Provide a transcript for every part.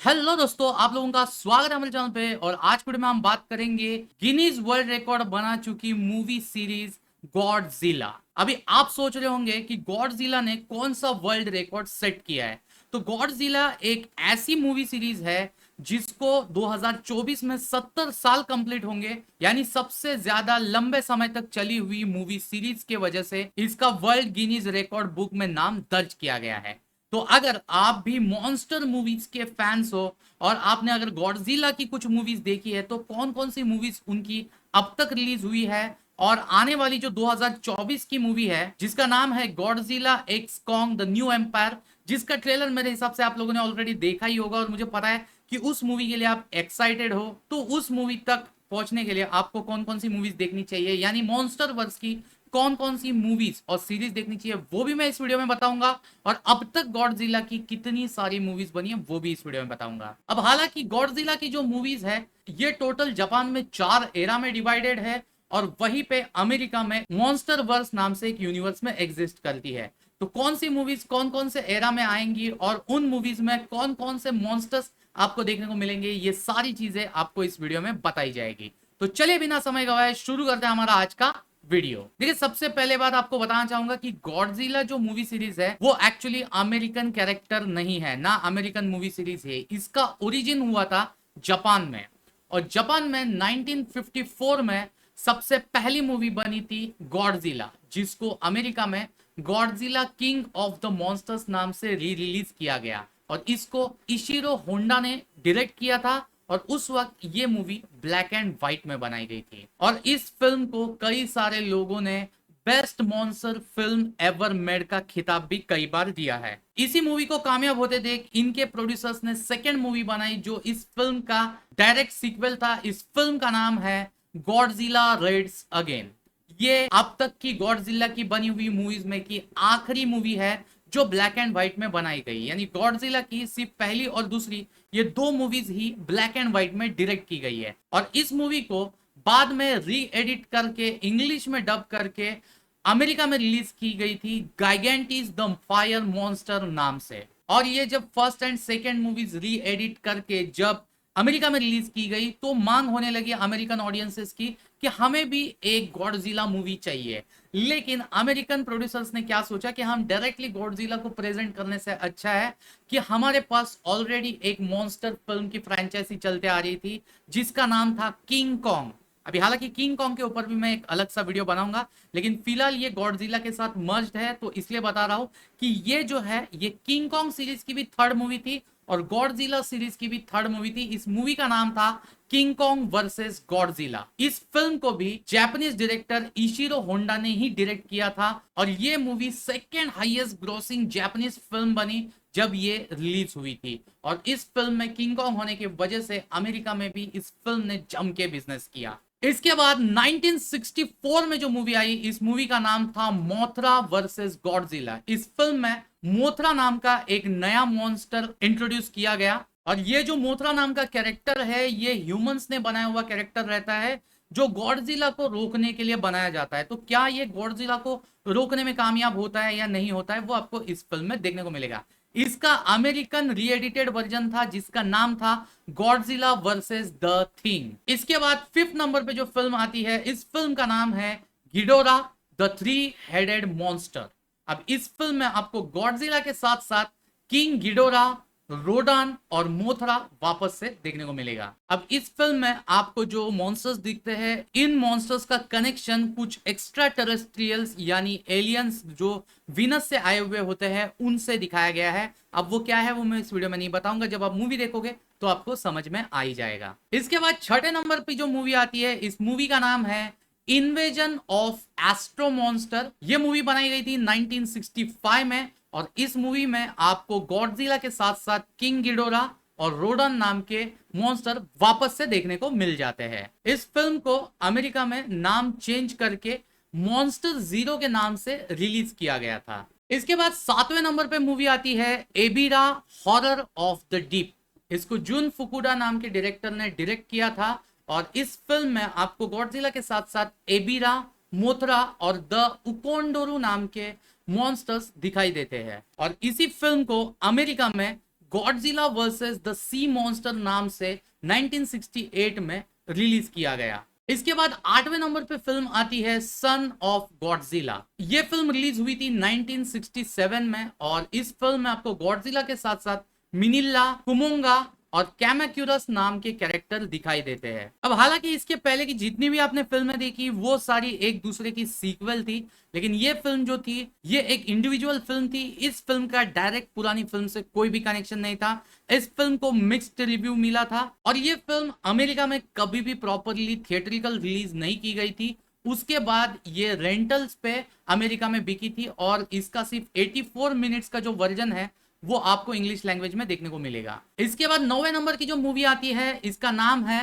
Hello दोस्तों, आप लोगों का स्वागत है हमारे चैनल पे। और आज के वीडियो में हम बात करेंगे गिनीज वर्ल्ड रिकॉर्ड बना चुकी मूवी सीरीज गॉडजिला। अभी आप सोच रहे होंगे कि गॉडजिला ने कौन सा वर्ल्ड रिकॉर्ड सेट किया है। तो गॉडजिला एक ऐसी मूवी सीरीज है जिसको 2024 में 70 साल कंप्लीट होंगे, यानी सबसे ज्यादा लंबे समय तक चली हुई मूवी सीरीज के वजह से इसका वर्ल्ड गिनीज रिकॉर्ड बुक में नाम दर्ज किया गया है। तो अगर आप भी मॉन्स्टर मूवीज के फैंस हो और आपने अगर गॉडजिला की कुछ मूवीज देखी है, तो कौन कौन सी मूवीज उनकी अब तक रिलीज हुई है और आने वाली जो 2024 की मूवी है जिसका नाम है Godzilla x Kong the new empire, जिसका ट्रेलर मेरे हिसाब से आप लोगों ने ऑलरेडी देखा ही होगा और मुझे पता है कि उस मूवी के लिए आप एक्साइटेड हो। तो उस मूवी तक पहुंचने के लिए आपको कौन कौन सी मूवीज देखनी चाहिए, यानी मॉन्स्टर वर्स की कौन कौन सी मूवीज और सीरीज देखनी चाहिए, वो भी मैं इस वीडियो में बताऊंगा। और अब तक गॉडजिला की कितनी सारी मूवीज बनी है वो भी इस वीडियो में बताऊंगा। अब हालांकि गॉडजिला की जो मूवीज है ये टोटल जापान में 4 एरा में डिवाइडेड है और वहीं पे अमेरिका में मॉन्स्टर वर्स नाम से एक यूनिवर्स में एग्जिस्ट करती है। तो कौन सी मूवीज कौन कौन से एरा में आएंगी और उन मूवीज में कौन कौन से मॉन्स्टर्स आपको देखने को मिलेंगे, ये सारी चीजें आपको इस वीडियो में बताई जाएगी। तो चलिए बिना समय गवाए शुरू करते हैं हमारा आज का वीडियो। देखिए, सबसे पहले बात आपको बताना चाहूंगा कि गॉडजिला जो मूवी सीरीज है वो एक्चुअली अमेरिकन कैरेक्टर नहीं है, ना अमेरिकन मूवी सीरीज है। इसका ओरिजिन हुआ था जापान में, और जापान में 1954 में सबसे पहली मूवी बनी थी गॉडजिला, जिसको अमेरिका में Godzilla king of the monsters नाम से री रिलीज किया गया। और इसको इशिरो होंडा ने डायरेक्ट किया था और उस वक्त ये मूवी ब्लैक एंड व्हाइट में बनाई गई थी। और इस फिल्म को कई सारे लोगों ने best monster film ever made का खिताब भी कई बार दिया है। इसी मूवी को कामयाब होते देख इनके प्रोड्यूसर्स ने सेकेंड मूवी बनाई जो इस फिल्म का डायरेक्ट सीक्वल था। इस फिल्म का नाम है गॉडजिला रेड्स अगेन। ये अब तक की गॉडजिला की बनी हुई मूवीज में की आखिरी मूवी है जो ब्लैक एंड व्हाइट में बनाई गई, यानी गॉडजिला की सिर्फ पहली और दूसरी ये 2 movies he black and white में डायरेक्ट की गई है। और इस मूवी को बाद में री एडिट करके इंग्लिश में डब करके अमेरिका में रिलीज की गई थी गाइगेंटिस द फायर मॉन्स्टर नाम से। और ये जब first and second movies re edit करके जब अमेरिका में रिलीज की गई तो मांग होने लगी अमेरिकन ऑडियंसेस की कि हमें भी एक गॉडजिला मूवी चाहिए। लेकिन अमेरिकन प्रोड्यूसर्स ने क्या सोचा कि हम डायरेक्टली गॉडजिला को प्रेजेंट करने से अच्छा है कि हमारे पास ऑलरेडी एक मॉन्स्टर फिल्म की फ्रेंचाइजी चलते आ रही थी जिसका नाम था किंग कॉन्ग। अभी हालांकि किंग कॉन्ग के ऊपर भी मैं एक अलग सा वीडियो बनाऊंगा, लेकिन फिलहाल ये गॉडजिला के साथ मर्ज्ड है तो इसलिए बता रहा हूं कि ये जो है ये किंग कॉन्ग सीरीज की भी थर्ड मूवी थी और गॉडजिला सीरीज की भी थर्ड मूवी थी। इस मूवी का नाम था किंग कॉन्ग वर्सेस गॉडजिला। इस फिल्म को भी जापानीज डायरेक्टर इशिरो होंडा ने ही डायरेक्ट किया था और ये movie second highest grossing Japanese film बनी जब ये रिलीज हुई थी। और इस फिल्म में किंग कॉन्ग होने की वजह से अमेरिका में भी इस फिल्म ने जम के बिजनेस किया। इसके बाद 1964 में जो मूवी आई, इस मूवी का नाम था मोथरा वर्सेस गॉडजिला। इस फिल्म में मोथरा नाम का एक नया मॉन्स्टर इंट्रोड्यूस किया गया और ये जो मोथरा नाम का कैरेक्टर है ये ह्यूमंस ने बनाया हुआ कैरेक्टर रहता है जो गॉडजिला को रोकने के लिए बनाया जाता है। तो क्या ये गॉडजिला को रोकने में कामयाब होता है या नहीं होता है वो आपको इस फिल्म में देखने को मिलेगा। इसका अमेरिकन री एडिटेड वर्जन था जिसका नाम था गॉडजिला वर्सेस द थिंग। इसके बाद 5th नंबर पे जो फिल्म आती है, इस फिल्म का नाम है गिडोरा द 3 हेडेड मॉन्स्टर। अब इस फिल्म में आपको गॉडजिला के साथ साथ किंग गिडोरा, रोडान और मोथरा वापस से देखने को मिलेगा। अब इस फिल्म में आपको जो मॉन्स्टर्स दिखते हैं इन मॉन्स्टर्स का कनेक्शन कुछ एक्स्ट्रा टेरेस्ट्रियल्स यानी एलियंस जो विनस से आए हुए होते हैं उनसे दिखाया गया है। अब वो क्या है वो मैं इस वीडियो में नहीं बताऊंगा, जब आप मूवी देखोगे तो आपको समझ में आ ही जाएगा। इसके बाद 6ठे नंबर पे जो मूवी आती है, इस मूवी का नाम है इन्वेजन ऑफ एस्ट्रो मॉन्स्टर। ये मूवी बनाई गई थी 1965 में और इस मूवी में आपको गॉडजिला के साथ साथ किंग गिडोरा और रोडन नाम के मॉन्स्टर वापस से देखने को मिल जाते हैं। इस फिल्म को अमेरिका में नाम चेंज करके मॉन्स्टर जीरो के नाम से रिलीज किया गया था। इसके बाद 7वें नंबर पे मूवी आती है एबिरा हॉरर ऑफ द डीप। इसको जुन फुकुडा नाम के डायरेक्टर ने डायरेक्ट किया था और इस फिल्म में आपको गॉडजिला के साथ साथ एबिरा, मोथरा और द उकोंडोरू नाम के मॉन्स्टर्स दिखाई देते हैं। और इसी फिल्म को अमेरिका में Godzilla versus the sea monster नाम से 1968 में रिलीज किया गया। इसके बाद 8वें नंबर पे फिल्म आती है सन ऑफ गॉडजिला। ये फिल्म रिलीज हुई थी 1967 में और इस फिल्म में आपको गॉडजिला के साथ साथ मिनिल्ला, कुमोंगा और कैमेक्यूरस नाम के कैरेक्टर दिखाई देते हैं। अब हालांकि इसके पहले की जितनी भी आपने फिल्में देखी वो सारी एक दूसरे की सीक्वल थी, लेकिन ये फिल्म जो थी ये एक इंडिविजुअल फिल्म थी। इस फिल्म का डायरेक्ट पुरानी फिल्म से कोई भी कनेक्शन नहीं था। इस फिल्म को मिक्स्ड रिव्यू मिला था और ये फिल्म अमेरिका में कभी भी प्रॉपरली थिएट्रिकल रिलीज नहीं की गई थी। उसके बाद ये रेंटल्स पे अमेरिका में बिकी थी और इसका सिर्फ 84 मिनट्स का जो वर्जन है वो आपको इंग्लिश लैंग्वेज में देखने को मिलेगा। इसके बाद 9वें नंबर की जो मूवी आती है इसका नाम है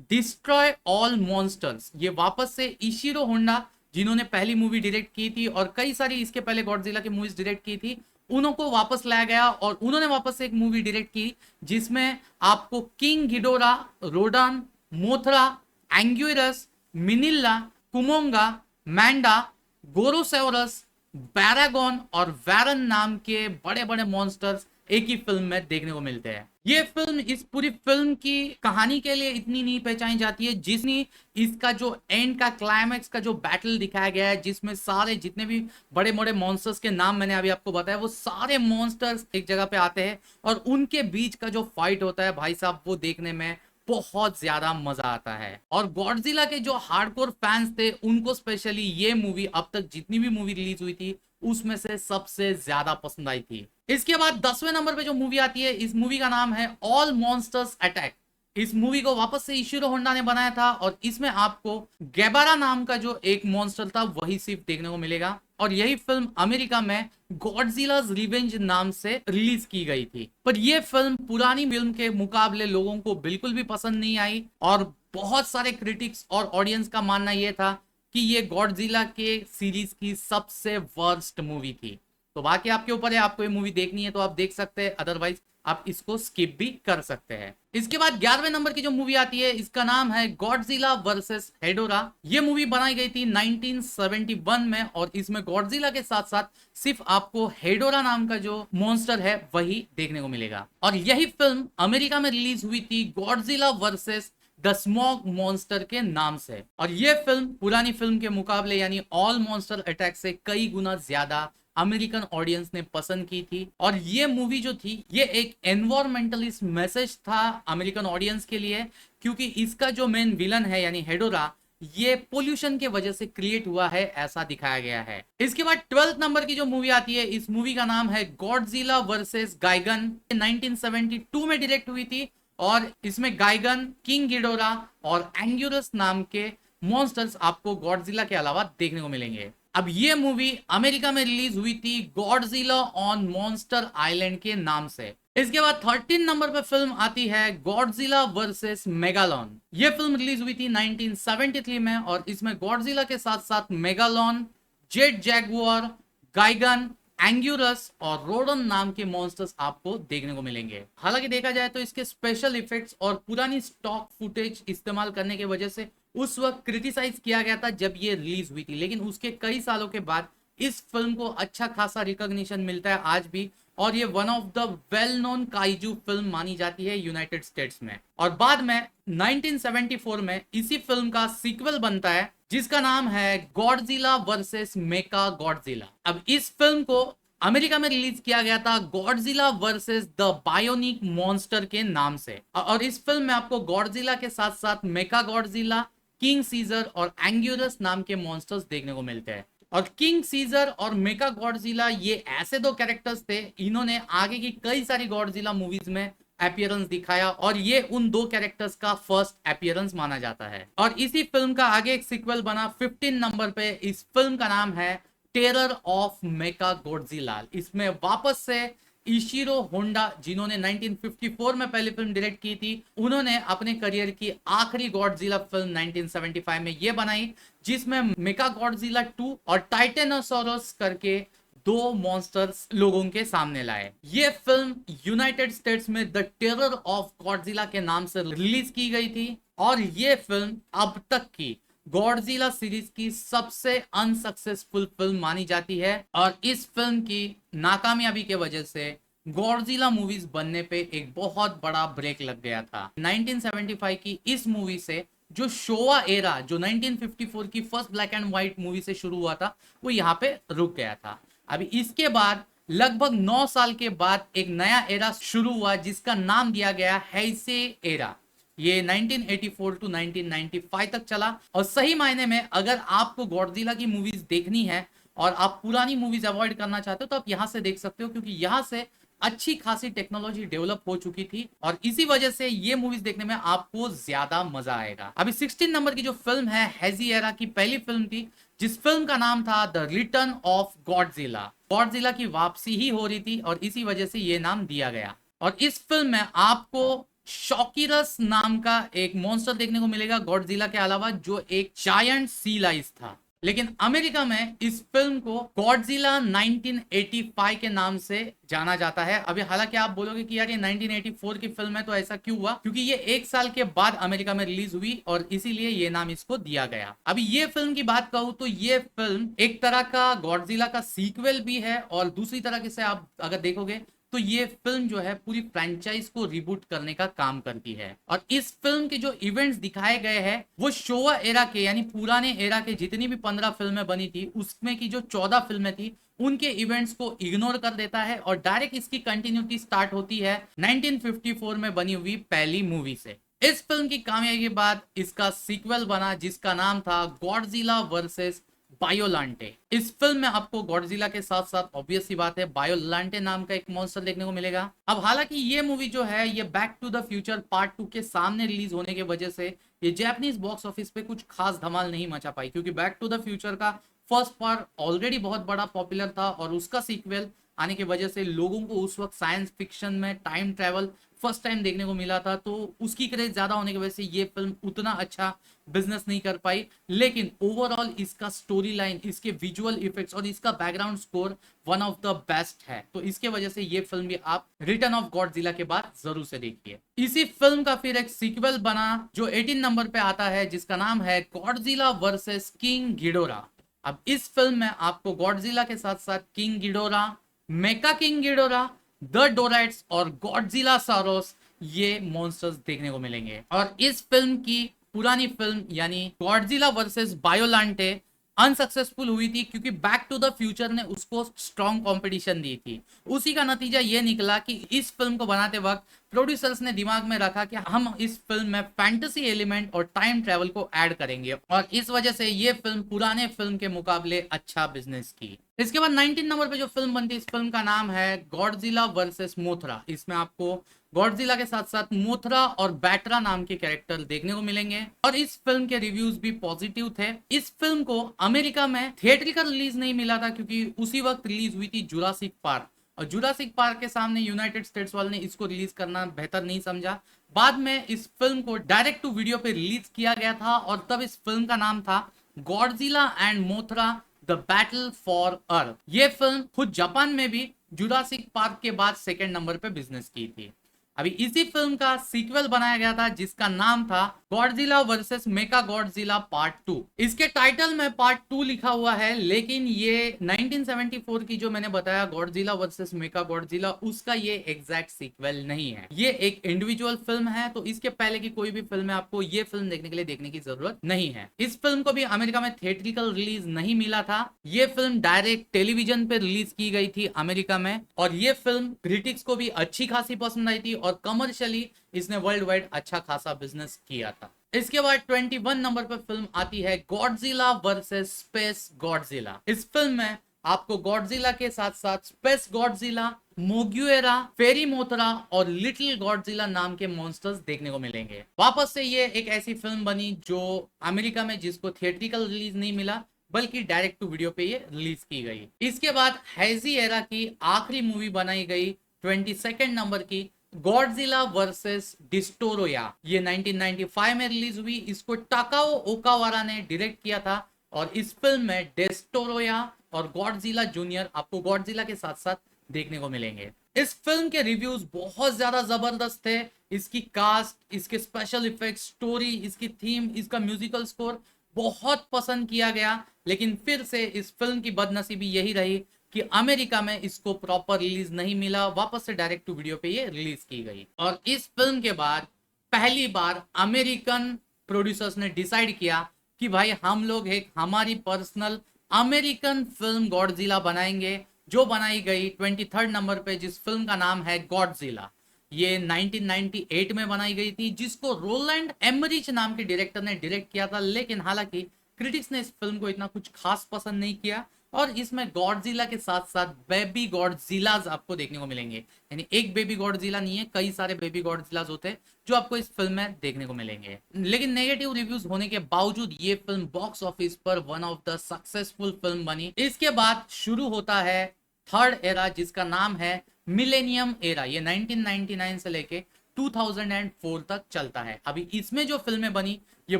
डिस्ट्रॉय ऑल मॉन्स्टर्स। ये वापस से इशिरो होंडा जिन्होंने पहली मूवी डायरेक्ट की थी और कई सारी इसके पहले गॉडजिला की मूवीज डायरेक्ट की थी उनको वापस लाया गया और उन्होंने वापस से एक मूवी डायरेक्ट की जिसमें आपको king Ghidorah, रोडान, Mothra, एंग्यूरस, Minilla, कुमोंगा, Mandy, गोरोसेवरस, बैरागॉन और वैरन नाम के बड़े बड़े मॉन्स्टर्स एक ही फिल्म में देखने को मिलते हैं। ये फिल्म इस पूरी फिल्म की कहानी के लिए इतनी नहीं पहचानी जाती है जितनी इसका जो एंड का क्लाइमैक्स का जो बैटल दिखाया गया है, जिसमें सारे जितने भी बड़े बड़े मॉन्स्टर्स के नाम मैंने अभी आपको बताया वो सारे मॉन्स्टर्स एक जगह पे आते हैं और उनके बीच का जो फाइट होता है भाई साहब वो देखने में बहुत ज्यादा मजा आता है। और गॉडजिला के जो हार्डकोर फैंस थे उनको स्पेशली ये मूवी अब तक जितनी भी मूवी रिलीज हुई थी उसमें से सबसे ज्यादा पसंद आई थी। इसके बाद 10वें नंबर पे जो मूवी आती है इस मूवी का नाम है ऑल मॉन्स्टर्स अटैक। इस मूवी को वापस से इशिरो होंडा ने बनाया था और इसमें आपको गैबारा नाम का जो एक मॉन्स्टर था वही सिर्फ देखने को मिलेगा और यही फिल्म अमेरिका में गॉडजिलाज रिवेंज नाम से रिलीज की गई थी। पर यह फिल्म पुरानी फिल्म के मुकाबले लोगों को बिल्कुल भी पसंद नहीं आई और बहुत सारे क्रिटिक्स और ऑडियंस का मानना यह था कि ये गॉडजिला के सीरीज की सबसे वर्स्ट मूवी थी। तो बाकी आपके ऊपर है, आपको ये मूवी देखनी है तो आप देख सकते हैं, अदरवाइज आप इसको स्किप भी कर सकते हैं। इसके बाद 11वें नंबर की जो मूवी आती है इसका नाम है गॉडजिला वर्सेस हेडोरा। ये मूवी बनाई गई थी 1971 में और इसमें गॉडजिला के साथ साथ सिर्फ आपको हेडोरा नाम का जो मॉन्स्टर है वही देखने को मिलेगा और यही फिल्म अमेरिका में रिलीज हुई थी Godzilla versus the smog monster के नाम से। और यह फिल्म पुरानी फिल्म के मुकाबले यानी ऑल मॉन्स्टर अटैक से कई गुना ज्यादा अमेरिकन ऑडियंस ने पसंद की थी और ये मूवी जो थी ये एक एनवायरमेंटलिस्ट मैसेज था अमेरिकन ऑडियंस के लिए, क्योंकि इसका जो मेन विलन है यानी हेडोरा ये पोल्यूशन के वजह से क्रिएट हुआ है ऐसा दिखाया गया है। इसके बाद 12th नंबर की जो मूवी आती है इस मूवी का नाम है गॉडजिला वर्सेस गाइगन। 1972 में डायरेक्ट हुई थी और इसमें गाइगन, किंग गिडोरा और एंग्यूरस नाम के मॉन्स्टर्स आपको गॉडजिला के अलावा देखने को मिलेंगे। अब ये मूवी अमेरिका में रिलीज हुई थी गॉडजिला ऑन मॉन्स्टर आइलैंड के नाम से। इसके बाद 13 नंबर पे फिल्म आती है गॉडजिला वर्सेस मेगालॉन। ये फिल्म रिलीज हुई थी 1973 में और इसमें गॉडजिला के साथ साथ मेगालॉन, जेट जैगुआर, गाइगन, एंग्यूरस और रोडन नाम के मॉन्स्टर्स आपको देखने को मिलेंगे। हालांकि देखा जाए तो इसके स्पेशल इफेक्ट्स और पुरानी स्टॉक फुटेज इस्तेमाल करने की वजह से उस वक्त क्रिटिसाइज किया गया था जब ये रिलीज हुई थी, लेकिन उसके कई सालों के बाद इस फिल्म को अच्छा खासा रिकॉग्निशन मिलता है आज भी और ये one of the well known kaiju film मानी जाती है यूनाइटेड स्टेट्स में। और बाद में 1974 में इसी फिल्म का सीक्वल बनता है जिसका नाम है गॉडजिला वर्सेस मेका गॉडजिला। अब इस फिल्म को अमेरिका में रिलीज किया गया था Godzilla versus the bionic monster के नाम से और इस फिल्म में आपको गॉडजिला के साथ साथ मेका गॉडजिला, किंग सीजर और एंग्यूरस नाम के मॉन्स्टर्स देखने को मिलते हैं। और किंग सीजर और मेका गॉडजिला ये ऐसे दो कैरेक्टर्स थे, इन्होंने आगे की कई सारी गॉडजिला मूवीज में अपीयरेंस दिखाया और ये उन दो कैरेक्टर्स का फर्स्ट अपीयरेंस माना जाता है। और इसी फिल्म का आगे एक सीक्वल बना 15 नंबर पे। इस फिल्म का नाम है टेरर ऑफ मेका गॉडजिला। इसमें वापस से इशिरो होंडा जिन्होंने 1954 में पहली फिल्म डायरेक्ट की थी, उन्होंने अपने करियर की आखिरी गॉडजिला फिल्म 1975 में ये बनाई जिसमें मेका गॉडजिला 2 और टाइटेनोसोरस करके दो मॉन्स्टर्स लोगों के सामने लाए। ये फिल्म यूनाइटेड स्टेट्स में द टेरर ऑफ गॉडजिला के नाम से रिलीज की गई थी और ये फिल्म अब तक की गॉडजिला सीरीज की सबसे अनसक्सेसफुल फिल्म मानी जाती है और इस फिल्म की नाकामयाबी के वजह से गॉडजिला मूवीज बनने पे एक बहुत बड़ा ब्रेक लग गया था। 1975 की इस मूवी से जो शोवा एरा, जो 1954 की first black and white movie से शुरू हुआ था, वो यहाँ पे रुक गया था। अभी इसके बाद लगभग 9 साल के बाद एक नया एरा शुरू हुआ जिसका नाम दिया गया हेइसे एरा। ये 1984 टू 1995 तक चला, और सही मायने में अगर आपको गॉडजिला की मूवीज देखनी है और आप पुरानी मूवीज अवॉइड करना चाहते हो तो आप यहां से देख सकते हो, क्योंकि यहां से अच्छी खासी टेक्नोलॉजी डेवलप हो चुकी थी और इसी वजह से ये मूवीज देखने में आपको ज्यादा मजा आएगा। अभी 16 नंबर की जो फिल्म है हेजी एरा की पहली फिल्म थी, जिस फिल्म का नाम था the return of Godzilla. Godzilla की वापसी ही हो रही थी और इसी वजह से ये नाम दिया गया। और इस फिल्म में आपको शॉकिरस नाम का एक मॉन्स्टर देखने को मिलेगा गॉडजिला के अलावा, जो एक जायंट सी लाइस था। लेकिन अमेरिका में इस फिल्म को गॉडजिला 1985 के नाम से जाना जाता है। अभी हालांकि आप बोलोगे कि यार ये 1984 की फिल्म है तो ऐसा क्यों हुआ, क्योंकि ये एक साल के बाद अमेरिका में रिलीज हुई और इसीलिए ये नाम इसको दिया गया। अभी ये फिल्म की बात कहूं तो ये फिल्म एक तरह का गॉडजिला का सीक्वल भी है, और दूसरी तरह से आप अगर देखोगे तो ये फिल्म जो है पूरी फ्रेंचाइज को रिबूट करने का काम करती है। और इस फिल्म के जो इवेंट्स दिखाए गए हैं वो शोवा एरा के, यानी पुराने एरा के जितनी भी 15 फिल्में बनी थी उसमें की जो 14 फिल्में थी उनके इवेंट्स को इग्नोर कर देता है और डायरेक्ट इसकी कंटिन्यूटी स्टार्ट होती है 1954 में बनी हुई पहली मूवी से। इस फिल्म की कामयाबी के बाद इसका सीक्वल बना जिसका नाम था गॉडजिला वर्सेस बायोलांटे। इस फिल्म में आपको गॉडजिला के साथ साथ ऑब्वियस सी बात है बायोलांटे नाम का एक मॉन्स्टर देखने को मिलेगा। अब हालांकि ये मूवी जो है ये back to the future part 2 के सामने रिलीज होने की वजह से ये जापानीज बॉक्स ऑफिस पे कुछ खास धमाल नहीं मचा पाई, क्योंकि बैक टू द फ्यूचर का फर्स्ट पार्ट ऑलरेडी बहुत बड़ा पॉपुलर था और उसका सीक्वल आने की वजह से लोगों को उस वक्त साइंस फिक्शन में टाइम ट्रेवल फर्स्ट टाइम देखने को मिला था, तो उसकी क्रेज ज्यादा होने की वजह से ये फिल्म उतना अच्छा बिजनेस नहीं कर पाई। लेकिन ओवरऑल इसका स्टोरी लाइन, इसके विजुअल इफेक्ट्स और इसका background score one of the best है, तो इसके वजह से ये फिल्म भी आप रिटर्न ऑफ गॉडजिला के बाद जरूर से देखिए। इसी फिल्म का फिर एक सीक्वल बना जो 18 नंबर पे आता है जिसका नाम है गॉडजिला वर्सेस किंग गिडोरा। अब इस फिल्म में आपको गॉडजिला के साथ साथ King Ghidorah, Mecha King Ghidorah, the Dorats और गॉडजिला सारोस ये मॉन्स्टर्स देखने को मिलेंगे। और इस फिल्म की पुरानी फिल्म यानी गॉडजिला वर्सेस बायोलांटे अनसक्सेसफुल हुई थी, क्योंकि बैक टू द फ्यूचर ने उसको स्ट्रॉन्ग कंपटीशन दी थी। उसी का नतीजा ये निकला कि इस फिल्म को बनाते वक्त प्रोड्यूसर्स ने दिमाग में रखा कि हम इस फिल्म में फैंटेसी एलिमेंट और टाइम ट्रेवल को ऐड करेंगे, और इस वजह से ये फिल्म पुराने फिल्म के मुकाबले अच्छा बिजनेस की। इसके बाद 19 नंबर पे जो फिल्म बनती है, इस फिल्म का नाम है गॉडजिला वर्सेस मोथरा। इसमें आपको गॉडजिला के साथ साथ मोथरा और बैटरा नाम के कैरेक्टर देखने को मिलेंगे और इस फिल्म के रिव्यूज भी पॉजिटिव थे। इस फिल्म को अमेरिका में थिएट्रिकल रिलीज नहीं मिला था, क्योंकि उसी वक्त रिलीज हुई थी जुरासिक पार्क, और जुरासिक पार्क के सामने यूनाइटेड स्टेट्स वाले ने इसको रिलीज करना बेहतर नहीं समझा। बाद में इस फिल्म को डायरेक्ट टू वीडियो पे रिलीज किया गया था और तब इस फिल्म का नाम था Godzilla and Mothra the battle for earth. ये फिल्म खुद जापान में भी जुरासिक पार्क के बाद सेकेंड नंबर पे बिजनेस की थी। अभी इसी फिल्म का सीक्वल बनाया गया था जिसका नाम था गॉडजिला वर्सेस मेका गॉडजिला पार्ट 2। इसके टाइटल में पार्ट 2 लिखा हुआ है, लेकिन ये 1974 की जो मैंने बताया गॉडजिला वर्सेस मेका गॉडजिला, उसका ये एग्जैक्ट सीक्वल नहीं है। ये एक इंडिविजुअल फिल्म है, तो इसके पहले की कोई भी फिल्म है आपको ये फिल्म देखने के लिए देखने की जरूरत नहीं है। इस फिल्म को भी अमेरिका में थिएट्रिकल रिलीज नहीं मिला था। ये फिल्म डायरेक्ट टेलीविजन पे रिलीज की गई थी अमेरिका में, और ये फिल्म क्रिटिक्स को भी अच्छी खासी पसंद आई थी और कमर्शियली इसने वर्ल्ड वाइड अच्छा खासा बिजनेस किया था। इसके बाद 21 नंबर पर फिल्म आती है गॉडजिला वर्सेस स्पेस गॉडजिला। इस फिल्म में आपको गॉडजिला के साथ साथ स्पेस गॉडजिला, मोग्युएरा, फेरी मोथरा और लिटिल गॉडजिला नाम के मॉन्स्टर्स देखने को मिलेंगे। वापस से ये एक ऐसी फिल्म बनी जो अमेरिका में जिसको थिएट्रिकल रिलीज नहीं मिला, बल्कि डायरेक्ट टू वीडियो पे ये रिलीज की गई। इसके बाद हेजी एरा की आखिरी मूवी बनाई गई 22 नंबर की गॉडजिला वर्सेस डिस्टोरोया। ये 1995 में रिलीज हुई। इसको टाकाओ ओकावारा ने डायरेक्ट किया था और इस फिल्म में डिस्टोरोया और गॉडजिला जूनियर आपको गॉडजिला के साथ साथ देखने को मिलेंगे। इस फिल्म के रिव्यूज बहुत ज्यादा जबरदस्त थे। इसकी कास्ट, इसके स्पेशल इफेक्ट्स, स्टोरी, इसकी थीम, इसका म्यूजिकल स्कोर बहुत पसंद किया गया। लेकिन फिर से इस फिल्म की बदनसीबी यही रही कि अमेरिका में इसको प्रॉपर रिलीज नहीं मिला, वापस से डायरेक्ट टू वीडियो पे ये रिलीज की गई। और इस फिल्म के बाद पहली बार अमेरिकन प्रोड्यूसर्स ने डिसाइड किया कि भाई हम लोग एक हमारी पर्सनल अमेरिकन फिल्म गॉडजिला बनाएंगे, जो बनाई गई 23rd नंबर पे, जिस फिल्म का नाम है गॉडजिला। ये 1998 में बनाई गई थी, जिसको रोलैंड एमरिच नाम के डायरेक्टर ने डायरेक्ट किया था। लेकिन हालांकि क्रिटिक्स ने इस फिल्म को इतना कुछ खास पसंद नहीं किया, और इसमें गॉडजिला के साथ साथ बेबी गॉडजिलाज आपको देखने को मिलेंगे। यानी एक बेबी गॉडजिला नहीं है, कई सारे बेबी गॉडजिलाज होते हैं जो आपको इस फिल्म में देखने को मिलेंगे। लेकिन नेगेटिव रिव्यूज होने के बावजूद ये फिल्म बॉक्स ऑफिस पर one of the successful film बनी। इसके बाद शुरू होता है थर्ड एरा, जिसका नाम है मिलेनियम एरा। ये 1999 से लेके 2004 तक चलता है। अभी इसमें जो फिल्में बनी ये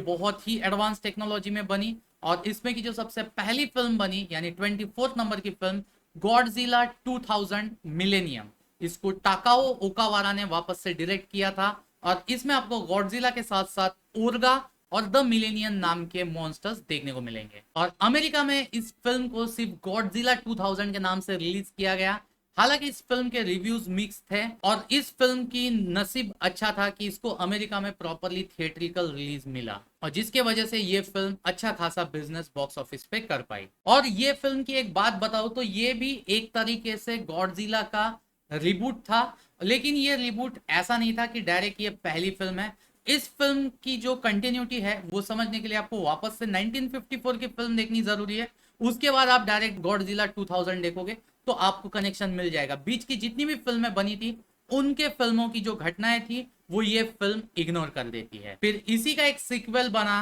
बहुत ही एडवांस टेक्नोलॉजी में बनी, और इसमें की जो सबसे पहली फिल्म बनी यानी 24th नंबर की फिल्म गॉडजिला 2000 मिलेनियम, इसको टाकाओ ओकावारा ने वापस से डायरेक्ट किया था। और इसमें आपको गॉडजिला के साथ साथ ओर्गा और द मिलेनियम नाम के मॉन्स्टर्स देखने को मिलेंगे। और अमेरिका में इस फिल्म को सिर्फ गॉडजिला 2000 के नाम से रिलीज किया गया। हालांकि इस फिल्म के रिव्यूज मिक्स थे, और इस फिल्म की नसीब अच्छा था कि इसको अमेरिका में प्रॉपरली थिएट्रिकल रिलीज मिला, और जिसके वजह से ये फिल्म अच्छा खासा बिजनेस बॉक्स ऑफिस पे कर पाई। और ये फिल्म की एक बात बताऊं तो ये भी एक तरीके से गॉडजिला का रिबूट था, लेकिन ये रिबूट ऐसा नहीं था कि डायरेक्ट ये पहली फिल्म है। इस फिल्म की जो कंटिन्यूटी है वो समझने के लिए आपको वापस से 1954 की फिल्म देखनी जरूरी है। उसके बाद आप डायरेक्ट गॉडजिला 2000 देखोगे तो आपको कनेक्शन मिल जाएगा। बीच की जितनी भी फिल्में बनी थी उनके फिल्मों की जो घटनाएं थी वो ये फिल्म इग्नोर कर देती है। फिर इसी का एक सीक्वल बना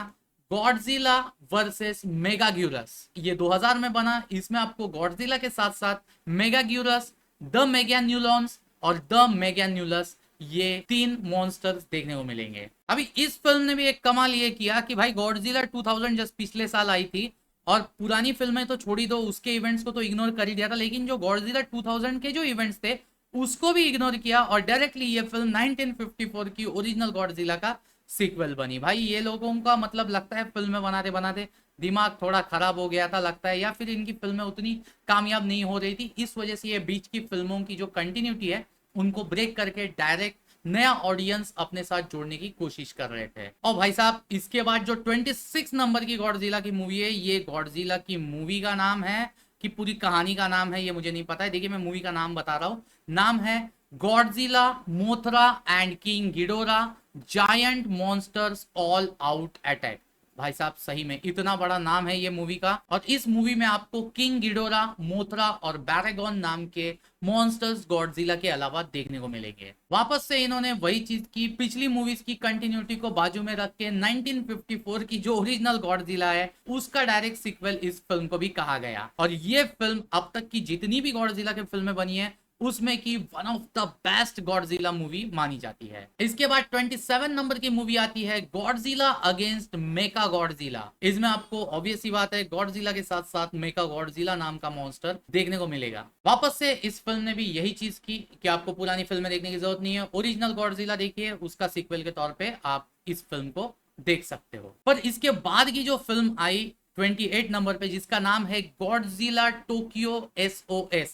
गॉडजिला वर्सेस मेगाग्यूरस, ये 2000 में बना। इसमें आपको गॉडजिला के साथ साथ मेगाग्यूरस, द मेगान्यूलॉन्स और द मेगान्यूलस, ये 3 मॉन्स्टर्स देखने को मिलेंगे। अभी इस फिल्म ने भी एक कमाल ये किया कि भाई गॉडजिला 2000 जस्ट पिछले साल आई थी, और पुरानी फिल्में तो छोड़ी दो, उसके इवेंट्स को तो इग्नोर कर ही दिया था, लेकिन जो गॉडजिला 2000 के जो इवेंट्स थे उसको भी इग्नोर किया, और डायरेक्टली ये फिल्म 1954 की ओरिजिनल गॉडजिला का सीक्वल बनी। भाई ये लोगों का मतलब लगता है फिल्में बनाते बनाते दिमाग थोड़ा खराब हो गया था लगता है, या फिर इनकी फिल्में उतनी कामयाब नहीं हो रही थी, इस वजह से ये बीच की फिल्मों की जो कंटिन्यूटी है उनको ब्रेक करके डायरेक्ट नया ऑडियंस अपने साथ जोड़ने की कोशिश कर रहे थे। और भाई साहब इसके बाद जो 26 नंबर की गॉडजिला की मूवी है, ये गॉडजिला की मूवी का नाम है कि पूरी कहानी का नाम है ये मुझे नहीं पता है। देखिए मैं मूवी का नाम बता रहा हूं, नाम है Godzilla Mothra and king Ghidorah giant monsters all out attack. भाई साहब सही में इतना बड़ा नाम है ये मूवी का, और इस मूवी में आपको किंग गिडोरा, मोथरा और बैरागॉन नाम के मॉन्स्टर्स गॉडजिला के अलावा देखने को मिलेंगे। वापस से इन्होंने वही चीज की, पिछली मूवीज की कंटिन्यूटी को बाजू में रख के 1954 की जो ओरिजिनल गॉडजिला है उसका डायरेक्ट सीक्वल इस फिल्म को भी कहा गया। और ये फिल्म अब तक की जितनी भी गॉडजिला की फिल्में बनी है उसमें की one of the best Godzilla movie मानी जाती है। इसके बाद 27 नंबर की मूवी आती है गॉडजिला अगेंस्ट मेका गॉडजिला। इसमें आपको ऑब्वियस सी बात है गॉडजिला के साथ साथ मेका गॉडजिला नाम का मॉन्स्टर देखने को मिलेगा। वापस से इस फिल्म ने भी यही चीज की कि आपको पुरानी फिल्में देखने की जरूरत नहीं है, ओरिजिनल गॉडजिला देखिए, उसका सीक्वल के तौर पे आप इस फिल्म को देख सकते हो। पर इसके बाद की जो फिल्म आई 28 नंबर पे, जिसका नाम है गॉडजिला टोक्यो SOS,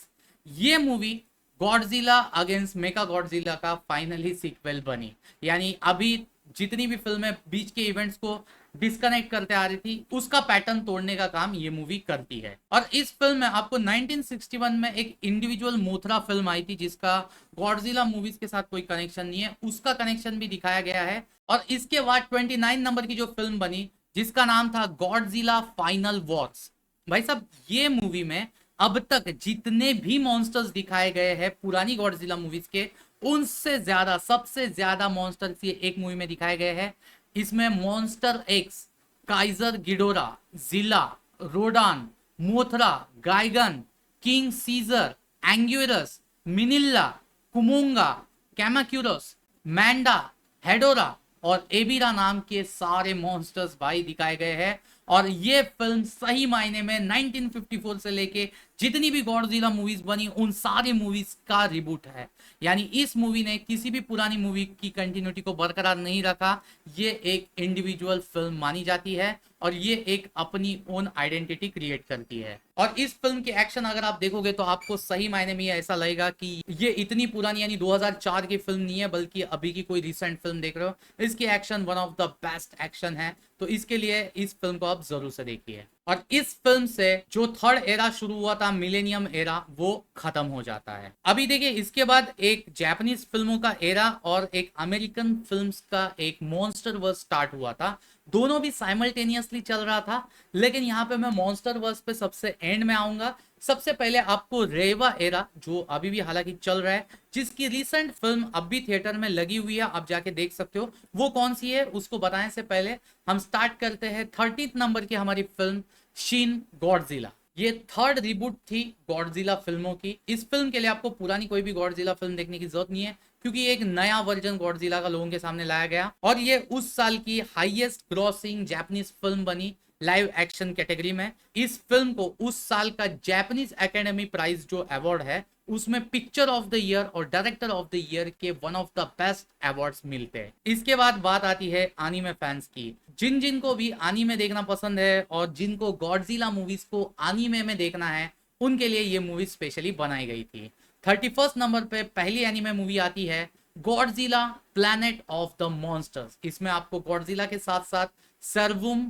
ये मूवी गॉडजिला अगेंस्ट मेका गॉडजिला का फाइनली सीक्वल बनी। यानी अभी जितनी भी फिल्में बीच के इवेंट्स को डिस्कनेक्ट करते आ रही थी उसका पैटर्न तोड़ने का काम ये मूवी करती है। और इस फिल्म में आपको 1961 में एक इंडिविजुअल मोथरा फिल्म आई थी जिसका गॉडजिला मूवीज के साथ कोई कनेक्शन नहीं है, उसका कनेक्शन भी दिखाया गया है। और इसके बाद 29 नंबर की जो फिल्म बनी जिसका नाम था गॉडजिला फाइनल वॉर्स। भाई साहब ये मूवी में अब तक जितने भी मॉन्स्टर्स दिखाए गए हैं पुरानी गॉडजिला मूवीज के, उनसे ज्यादा सबसे ज्यादा मॉन्स्टर्स ये एक मूवी में दिखाए गए हैं। इसमें monster x, Keizer Ghidorah, Zilla, Rodan, Mothra, Gigan, King Caesar, Anguirus, Minilla, Kumonga, Kamacuras, Manda, Hedorah और एबिरा नाम के सारे मॉन्स्टर्स भाई दिखाए गए हैं। और ये फिल्म सही मायने में 1954 से लेके जितनी भी गॉडजिला मूवीज बनी उन सारी मूवीज का रिबूट है। यानी इस मूवी ने किसी भी पुरानी मूवी की कंटिन्यूटी को बरकरार नहीं रखा। ये एक इंडिविजुअल फिल्म मानी जाती है और ये एक अपनी ओन आइडेंटिटी क्रिएट करती है। और इस फिल्म के एक्शन अगर आप देखोगे तो आपको सही मायने में ऐसा लगेगा कि ये इतनी पुरानी यानी 2004 की फिल्म नहीं है, बल्कि अभी की कोई रिसेंट फिल्म देख रहे हो। इसकी action one of the best action है, तो इसके लिए इस फिल्म को आप जरूर से देखिए। और इस फिल्म से जो थर्ड एरा शुरू हुआ था, मिलेनियम एरा, वो खत्म हो जाता है। अभी देखिए इसके बाद एक जापानीज फिल्मों का एरा और एक अमेरिकन फिल्म्स का एक मॉन्स्टर वर्स स्टार्ट हुआ था। दोनों भी साइमल्टेनियसली चल रहा था, लेकिन यहाँ पे मैं मॉन्स्टर वर्स पे सबसे एंड में आऊंगा। सबसे पहले आपको रेवा एरा, जो अभी भी हालांकि चल रहा है, जिसकी रिसेंट फिल्म अब भी थिएटर में लगी हुई है, आप जाके देख सकते हो, वो कौन सी है उसको बताने से पहले हम स्टार्ट करते हैं 30th नंबर की हमारी फिल्म शिन गॉडजिला। ये थर्ड रिबूट थी गॉडजिला फिल्मों की। इस फिल्म के लिए आपको पुरानी कोई भी गॉडजिला फिल्म देखने की जरूरत नहीं है, क्योंकि एक नया वर्जन गॉडजिला का लोगों के सामने लाया गया और ये उस साल की हाईएस्ट ग्रॉसिंग जापानीज फिल्म बनी लाइव एक्शन कैटेगरी में। इस फिल्म को उस साल का जापानीज एकेडमी प्राइज जो अवार्ड है, उसमें पिक्चर ऑफ द ईयर और डायरेक्टर ऑफ द ईयर के one of the best awards मिलते हैं। इसके बाद बात आती है एनीमे फैंस की। जिन जिन को भी एनीमे देखना पसंद है और जिनको गॉडजिला मूवीज को एनीमे में देखना है, उनके लिए ये मूवी स्पेशली बनाई गई थी। 31st नंबर पे पहली एनीमे मूवी आती है Godzilla planet of the monsters. इसमें आपको गॉडजिला के साथ साथ सर्वुम,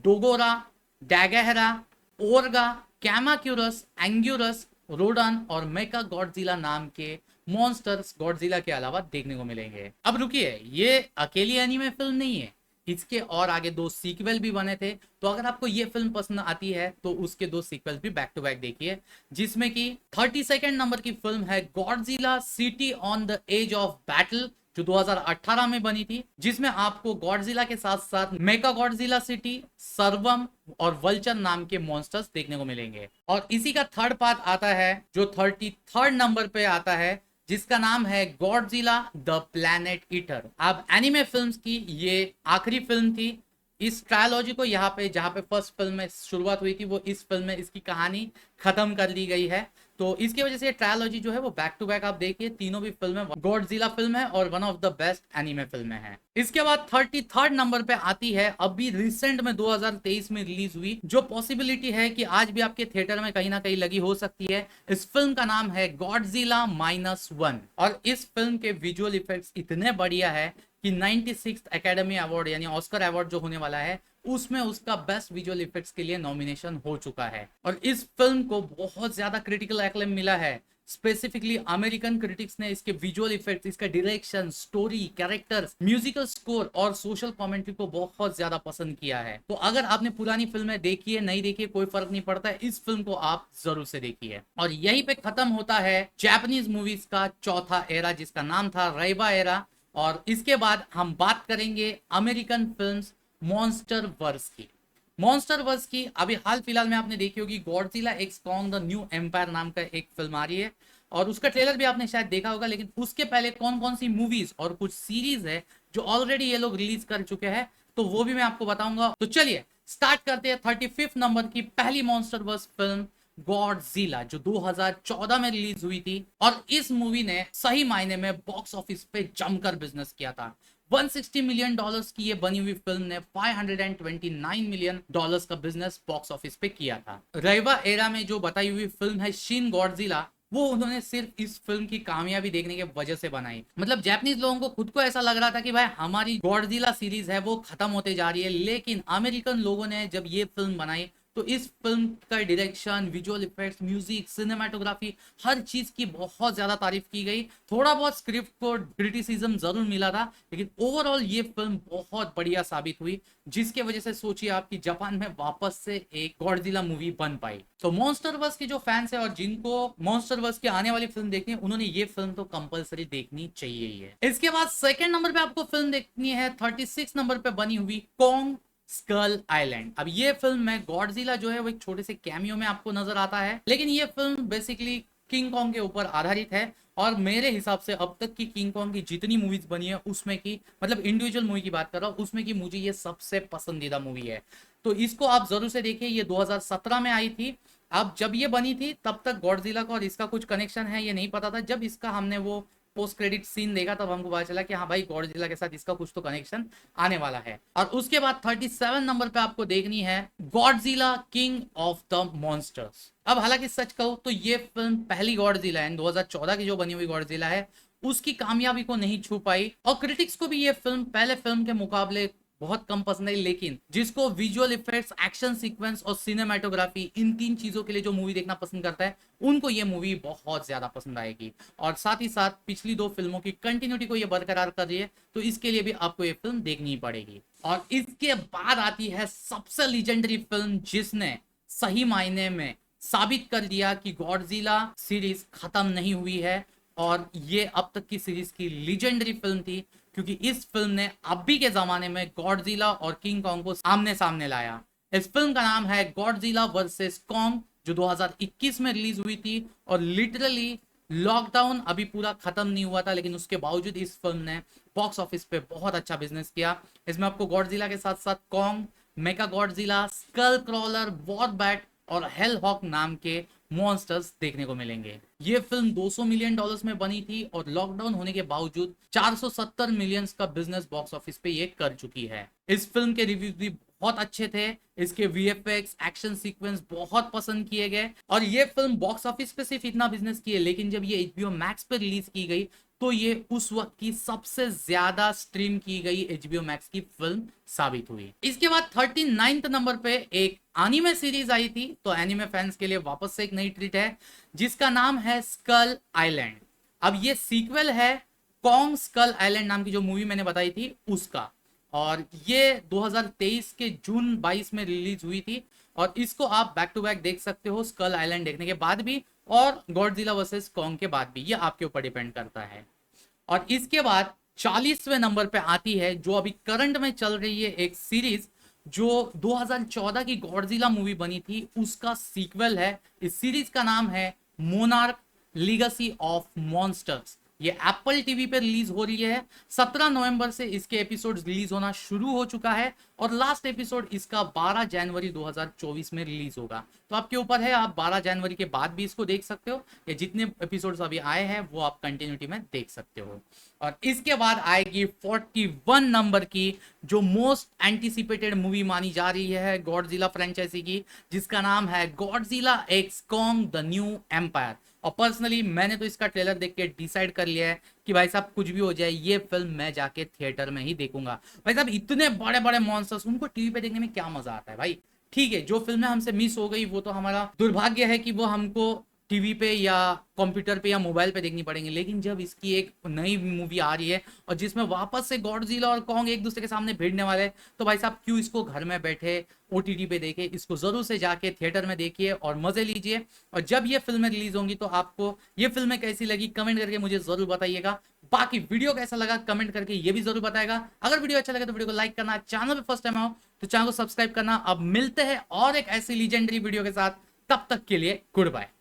डोगोरा, डैगहरा, ओरगा, कैमाक्यूरस, एंग्यूरस, रोडन और मेका गॉडजिला नाम के मॉन्स्टर्स गॉडजिला के अलावा देखने को मिलेंगे। अब रुकिए, ये अकेली एनीमे फिल्म नहीं है, इसके और आगे 2 सीक्वल भी बने थे। तो अगर आपको ये फिल्म पसंद आती है तो उसके 2 सीक्वल भी बैक टू बैक देखिए, जिसमें कि 32nd नंबर की फिल्म है Godzilla city on the edge of battle, जो 2018 में बनी थी, जिसमें आपको गॉडजिला के साथ साथ मेका गॉडजिला सिटी, सर्वम और वल्चर नाम के मॉन्स्टर्स देखने को मिलेंगे। और इसी का थर्ड पार्ट आता है जो 33rd नंबर पे आता है, जिसका नाम है गॉडजिला द प्लैनेट ईटर। अब एनिमे फिल्म्स की ये आखिरी फिल्म थी इस ट्रायोलॉजी को। यहाँ पे जहाँ पे फर्स्ट फिल्म में शुरुआत हुई थी, वो इस फिल्म में इसकी कहानी खत्म कर दी गई है। तो इसकी वजह से ट्रायोलॉजी जो है वो बैक टू बैक आप देखिए, तीनों भी फिल्में गॉडजिला फिल्म है और one of the best anime फिल्में हैं। इसके बाद 33rd नंबर पे आती है अभी रिसेंट में 2023 में रिलीज हुई, जो पॉसिबिलिटी है कि आज भी आपके थिएटर में कहीं ना कहीं लगी हो सकती है। इस फिल्म का नाम है गॉडजिला -1 और इस फिल्म के विजुअल इफेक्ट्स इतने बढ़िया है कि 96th एकेडमी अवार्ड यानी ऑस्कर अवार्ड जो होने वाला है, उसमें उसका बेस्ट विजुअल इफेक्ट्स के लिए नॉमिनेशन हो चुका है। और इस फिल्म को बहुत ज्यादा क्रिटिकल एक्लेम मिला है। स्पेसिफिकली अमेरिकन क्रिटिक्स ने इसके विजुअल इफेक्ट्स, इसका direction, story, characters, musical score और सोशल कमेंट्री को बहुत ज्यादा पसंद किया है। तो अगर आपने पुरानी फिल्में देखी है, नहीं देखी है, कोई फर्क नहीं पड़ता है, इस फिल्म को आप जरूर से देखिए। और यहीं पे खत्म होता है जापानीज मूवीज का चौथा एरा, जिसका नाम था रेवा एरा। और इसके बाद हम बात करेंगे अमेरिकन फिल्म्स मॉन्स्टर वर्स की। मॉन्स्टर वर्स की अभी हाल फिलहाल में आपने देखी होगी Godzilla x Kong the new empire नाम का एक फिल्म आ रही है, और उसका ट्रेलर भी आपने शायद देखा होगा। लेकिन उसके पहले कौन कौन सी मूवीज और कुछ सीरीज है जो ऑलरेडी ये लोग रिलीज कर चुके हैं, तो वो भी मैं आपको बताऊंगा। तो चलिए स्टार्ट करते हैं 35th नंबर की पहली मॉन्स्टर वर्स फिल्म गॉडजिला, जो 2014 में रिलीज हुई थी। और इस मूवी ने सही मायने में बॉक्स ऑफिस पे जमकर बिजनेस किया था। $160 मिलियन की ये बनी हुई फिल्म ने $529 मिलियन का बिजनेस बॉक्स ऑफिस पे किया था। रेवा एरा में जो बताई हुई फिल्म है शिन गॉडजिला, वो उन्होंने सिर्फ इस फिल्म की कामयाबी देखने की वजह से बनाई। मतलब जापानीज लोगों को खुद को ऐसा लग रहा था कि भाई हमारी गॉडजिला सीरीज है वो खत्म होते जा रही है, लेकिन अमेरिकन लोगों ने जब ये फिल्म बनाई तो इस फिल्म का direction, visual effects, music, cinematography, हर चीज की बहुत ज्यादा तारीफ की गई। थोड़ा बहुत स्क्रिप्ट को क्रिटिसिज्म जरूर मिला था, लेकिन ओवरऑल ये फिल्म बहुत बढ़िया साबित हुई, जिसके वजह से सोचिए आप कि जापान में वापस से एक गॉडजिला मूवी बन पाई। तो मॉन्स्टरवर्स के जो फैंस है और जिनको मॉन्स्टरवर्स की आने वाली फिल्म देखनी है, उन्होंने ये फिल्म तो कंपलसरी देखनी चाहिए ही है। इसके बाद सेकंड नंबर पे आपको फिल्म देखनी है 36 नंबर पे बनी हुई कॉन्ग स्कल आइलैंड। अब ये फिल्म में गॉडजिला जो है वो एक छोटे से कैमियो में आपको नजर आता है, लेकिन ये फिल्म बेसिकली किंग कॉन्ग के ऊपर आधारित है। और मेरे हिसाब से अब तक की किंग कॉन्ग की जितनी मूवीज बनी है उसमें की, मतलब इंडिविजुअल मूवी की बात कर रहा हूँ, उसमें की मुझे ये सबसे पसंदीदा मूवी है। तो इसको आप जरूर से देखिए। ये 2017 में आई थी। अब जब ये बनी थी तब तक गॉडजिला का और इसका कुछ कनेक्शन है ये नहीं पता था। जब इसका हमने वो पोस्ट क्रेडिट सीन देखा तब हमको पता चला कि हाँ भाई गॉडजिला के साथ इसका कुछ तो कनेक्शन आने वाला है। और उसके बाद 37 नंबर पे आपको देखनी है Godzilla king of the monsters. अब हालांकि सच कहूं तो ये फिल्म पहली गॉडजिला है 2014 की जो बनी हुई गॉडजिला है उसकी कामयाबी को नहीं छू पाई और क्रिटिक्स को भी ये फिल्म पहले फिल्म के मुकाबले बहुत कम पसंद आई। लेकिन जिसको विजुअल इफेक्ट्स, एक्शन सीक्वेंस और सिनेमाटोग्राफी इन तीन चीजों के लिए जो मूवी देखना पसंद करता है उनको ये मूवी बहुत ज्यादा पसंद आएगी। और साथ ही साथ पिछली दो फिल्मों की कंटिन्यूटी को ये बरकरार कर रही है तो इसके लिए भी आपको ये फिल्म देखनी ही पड़ेगी। और इसके बाद आती है सबसे लीजेंडरी फिल्म जिसने सही मायने में साबित कर दिया कि गॉडजिला सीरीज खत्म नहीं हुई है और ये अब तक की सीरीज की लीजेंडरी फिल्म थी, क्योंकि इस फिल्म ने अभी के जमाने में गॉडजिला और किंग कॉन्ग को आमने सामने लाया। इस फिल्म का नाम है गॉडजिला वर्सेस कॉन्ग, जो 2021 में रिलीज हुई थी। और लिटरली लॉकडाउन अभी पूरा खत्म नहीं हुआ था लेकिन उसके बावजूद इस फिल्म ने बॉक्स ऑफिस पे बहुत अच्छा बिजनेस किया। इसमें आपको गॉडजिला के साथ साथ Kong, mega Godzilla, skull crawler, war bat और हेल हॉक नाम के मॉन्स्टर्स देखने को मिलेंगे। ये फिल्म 200 मिलियन डॉलर्स में बनी थी और लॉकडाउन होने के बावजूद 470 मिलियंस का बिजनेस बॉक्स ऑफिस पे ये कर चुकी है। इस फिल्म के रिव्यूज भी बहुत अच्छे थे, इसके वीएफएक्स, एक्शन सीक्वेंस बहुत पसंद किए गए और ये फिल्म बॉक्स ऑफिस पे सिर्फ इतना बिजनेस की है लेकिन जब ये HBO मैक्स पे रिलीज की गई तो ये उस वक्त की सबसे ज्यादा स्ट्रीम की गई HBO मैक्स की फिल्म साबित हुई। इसके बाद 39th नंबर पे एक एनिमे सीरीज आई थी, तो एनिमे फैंस के लिए वापस से एक नई ट्रीट है जिसका नाम है स्कल आइलैंड। अब ये सीक्वल है कॉन्ग स्कल आइलैंड नाम की जो मूवी मैंने बताई थी उसका, और ये 2023 के जून 22 में रिलीज हुई थी। और इसको आप बैक टू बैक देख सकते हो स्कल आइलैंड देखने के बाद भी और गॉडजिला वर्सेस कॉन्ग के बाद भी, ये आपके ऊपर डिपेंड करता है। और इसके बाद 40वें नंबर पे आती है जो अभी करंट में चल रही है एक सीरीज जो 2014 की गॉडजिला मूवी बनी थी उसका सीक्वल है। इस सीरीज का नाम है मोनार्क लीगेसी ऑफ मॉन्स्टर्स। ये एप्पल टीवी पे रिलीज हो रही है। 17 नवंबर से इसके एपिसोड रिलीज होना शुरू हो चुका है और लास्ट एपिसोड इसका 12 जनवरी 2024 में रिलीज होगा। तो आपके ऊपर है, आप 12 जनवरी के बाद भी इसको देख सकते हो या जितने एपिसोड्स अभी आए हैं वो आप कंटिन्यूटी में देख सकते हो। और इसके बाद आएगी 41 नंबर की जो मोस्ट एंटिसिपेटेड मूवी मानी जा रही है गॉडजिला फ्रेंचाइजी की, जिसका नाम है Godzilla x Kong the new empire. और पर्सनली मैंने तो इसका ट्रेलर देख के डिसाइड कर लिया है कि भाई साहब कुछ भी हो जाए ये फिल्म मैं जाके थिएटर में ही देखूंगा। भाई साहब इतने बड़े बड़े मॉन्स्टर्स उनको टीवी पे देखने में क्या मजा आता है भाई। ठीक है, जो फिल्में हमसे मिस हो गई वो तो हमारा दुर्भाग्य है कि वो हमको टीवी पे या कंप्यूटर पे या मोबाइल पे देखनी पड़ेंगी, लेकिन जब इसकी एक नई मूवी आ रही है और जिसमें वापस से गॉडजिला और कॉन्ग एक दूसरे के सामने भिड़ने वाले हैं तो भाई साहब क्यों इसको घर में बैठे OTT पे देखे, इसको जरूर से जाके थिएटर में देखिए और मजे लीजिए। और जब ये फिल्में रिलीज होंगी तो आपको ये फिल्में कैसी लगी कमेंट करके मुझे जरूर बताइएगा। बाकी वीडियो कैसा लगा कमेंट करके ये भी जरूर बताएगा। अगर वीडियो अच्छा लगे तो वीडियो को लाइक करना, चैनल पे फर्स्ट टाइम आओ तो चैनल को सब्सक्राइब करना। अब मिलते हैं और एक ऐसी लीजेंडरी वीडियो के साथ, तब तक के लिए गुड बाय।